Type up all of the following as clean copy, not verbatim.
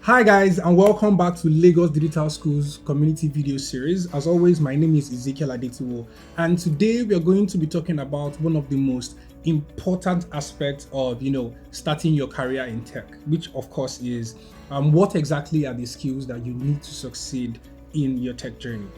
Hi guys, and welcome back to Lagos Digital School's community video series. As always, my name is Ezekiel Adetiwo, and today we are going to be talking about one of the most important aspects of starting your career in tech, which of course is what exactly are the skills that you need to succeed in your tech journey.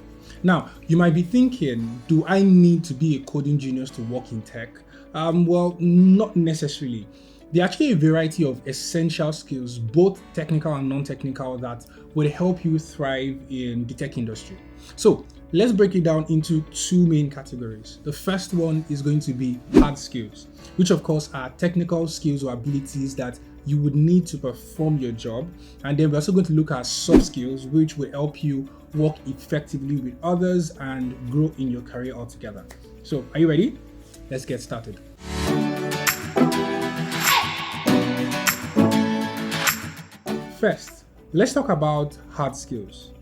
Now, you might be thinking, do I need to be a coding genius to work in tech? Well, not necessarily. There are actually a variety of essential skills, both technical and non-technical, that will help you thrive in the tech industry. So let's break it down into two main categories. The first one is going to be hard skills, which of course are technical skills or abilities that you would need to perform your job. And then we're also going to look at soft skills, which will help you work effectively with others and grow in your career altogether. So are you ready? Let's get started. First, let's talk about hard skills.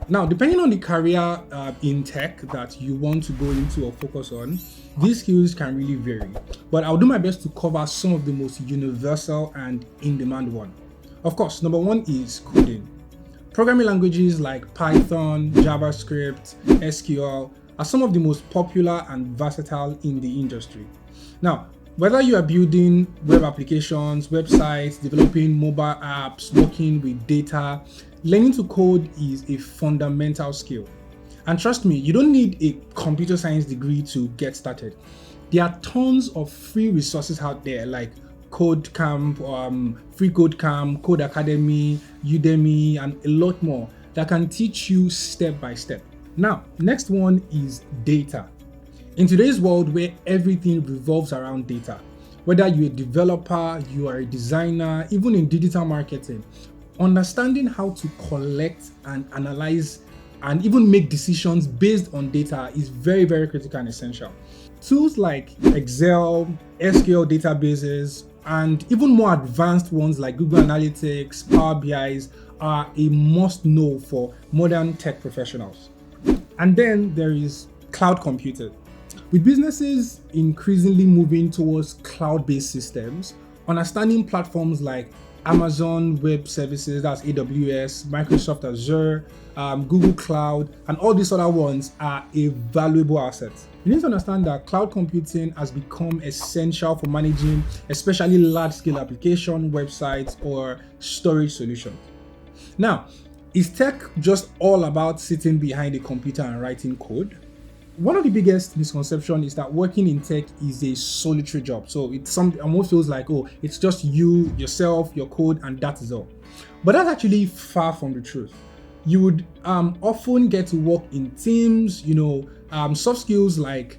Now, depending on the career in tech that you want to go into or focus on, these skills can really vary. But I'll do my best to cover some of the most universal and in-demand ones. Of course, number one is coding. Programming languages like Python, JavaScript, SQL are some of the most popular and versatile in the industry. Now, whether you are building web applications, websites, developing mobile apps, working with data, learning to code is a fundamental skill. And trust me, you don't need a computer science degree to get started. There are tons of free resources out there like Code Camp, Free Code Camp, Code Academy, Udemy, and a lot more that can teach you step by step. Now, next one is data. In today's world where everything revolves around data, whether you're a developer, you are a designer, even in digital marketing, understanding how to collect and analyze and even make decisions based on data is very, very critical and essential. Tools like Excel, SQL databases, and even more advanced ones like Google Analytics, Power BIs are a must-know for modern tech professionals. And then there is cloud computing. With businesses increasingly moving towards cloud-based systems, understanding platforms like Amazon Web Services, that's AWS, Microsoft Azure, Google Cloud, and all these other ones are a valuable asset. You need to understand that cloud computing has become essential for managing especially large-scale application, websites, or storage solutions. Now, is tech just all about sitting behind a computer and writing code? One of the biggest misconceptions is that working in tech is a solitary job. So it almost feels like, oh, it's just you, yourself, your code, and that is all. But that's actually far from the truth. You would often get to work in teams, soft skills like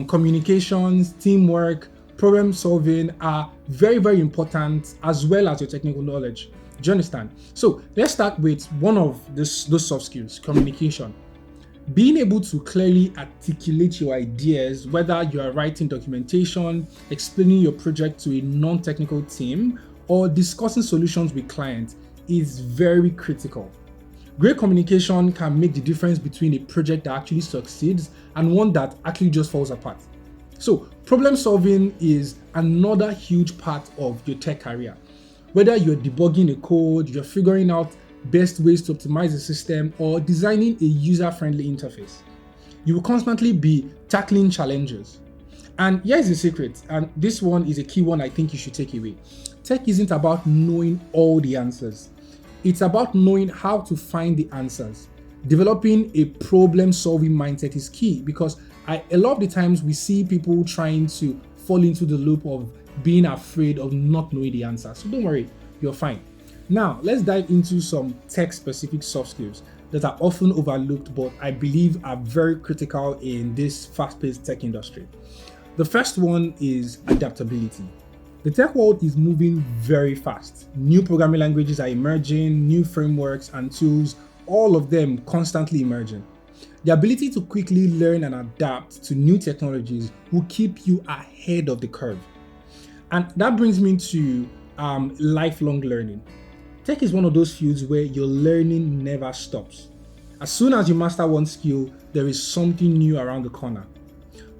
communications, teamwork, problem solving are very, very important, as well as your technical knowledge. Do you understand? So let's start with one of those soft skills, communication. Being able to clearly articulate your ideas, whether you are writing documentation, explaining your project to a non-technical team, or discussing solutions with clients, is very critical. Great communication can make the difference between a project that actually succeeds and one that actually just falls apart. So, problem solving is another huge part of your tech career. Whether you're debugging a code, you're figuring out best ways to optimize the system, or designing a user-friendly interface, you will constantly be tackling challenges. And here's the secret, and this one is a key one I think you should take away. Tech isn't about knowing all the answers. It's about knowing how to find the answers. Developing a problem-solving mindset is key because a lot of the times we see people trying to fall into the loop of being afraid of not knowing the answer. So don't worry, you're fine. Now, let's dive into some tech-specific soft skills that are often overlooked, but I believe are very critical in this fast-paced tech industry. The first one is adaptability. The tech world is moving very fast. New programming languages are emerging, new frameworks and tools, all of them constantly emerging. The ability to quickly learn and adapt to new technologies will keep you ahead of the curve. And that brings me to lifelong learning. Tech is one of those fields where your learning never stops. As soon as you master one skill, there is something new around the corner.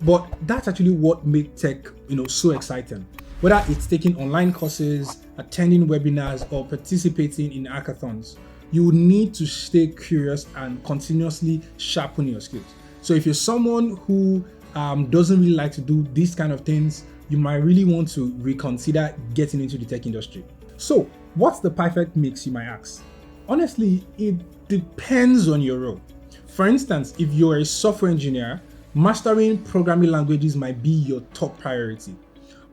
But that's actually what makes tech, so exciting. Whether it's taking online courses, attending webinars, or participating in hackathons, you need to stay curious and continuously sharpen your skills. So if you're someone who doesn't really like to do these kind of things, you might really want to reconsider getting into the tech industry. So what's the perfect mix, you might ask? Honestly, it depends on your role. For instance, if you're a software engineer, mastering programming languages might be your top priority.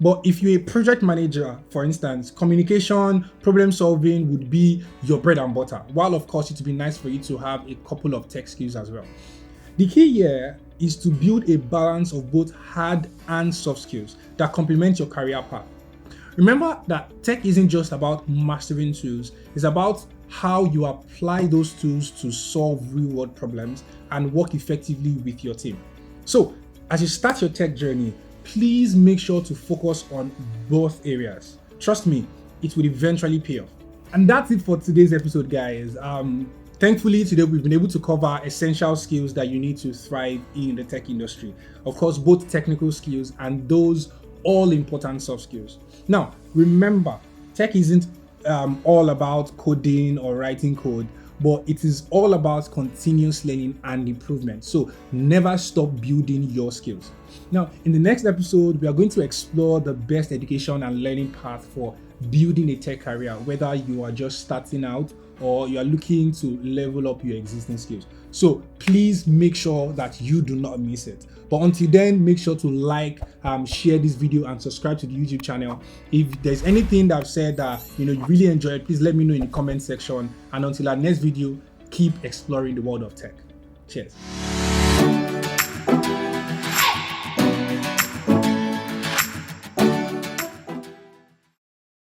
But if you're a project manager, for instance, communication, problem solving would be your bread and butter. While of course it would be nice for you to have a couple of tech skills as well. The key here is to build a balance of both hard and soft skills that complement your career path. Remember that tech isn't just about mastering tools, it's about how you apply those tools to solve real-world problems and work effectively with your team. So, as you start your tech journey, please make sure to focus on both areas. Trust me, it will eventually pay off. And that's it for today's episode, guys. Thankfully, today we've been able to cover essential skills that you need to thrive in the tech industry. Of course, both technical skills and those all important soft skills. Now, remember, tech isn't all about coding or writing code, but it is all about continuous learning and improvement. So never stop building your skills. Now, in the next episode, we are going to explore the best education and learning path for building a tech career, whether you are just starting out or you are looking to level up your existing skills. So please make sure that you do not miss it. But until then, make sure to like, share this video and subscribe to the YouTube channel. If there's anything that I've said that you really enjoyed, please let me know in the comment section. And until our next video, keep exploring the world of tech. Cheers.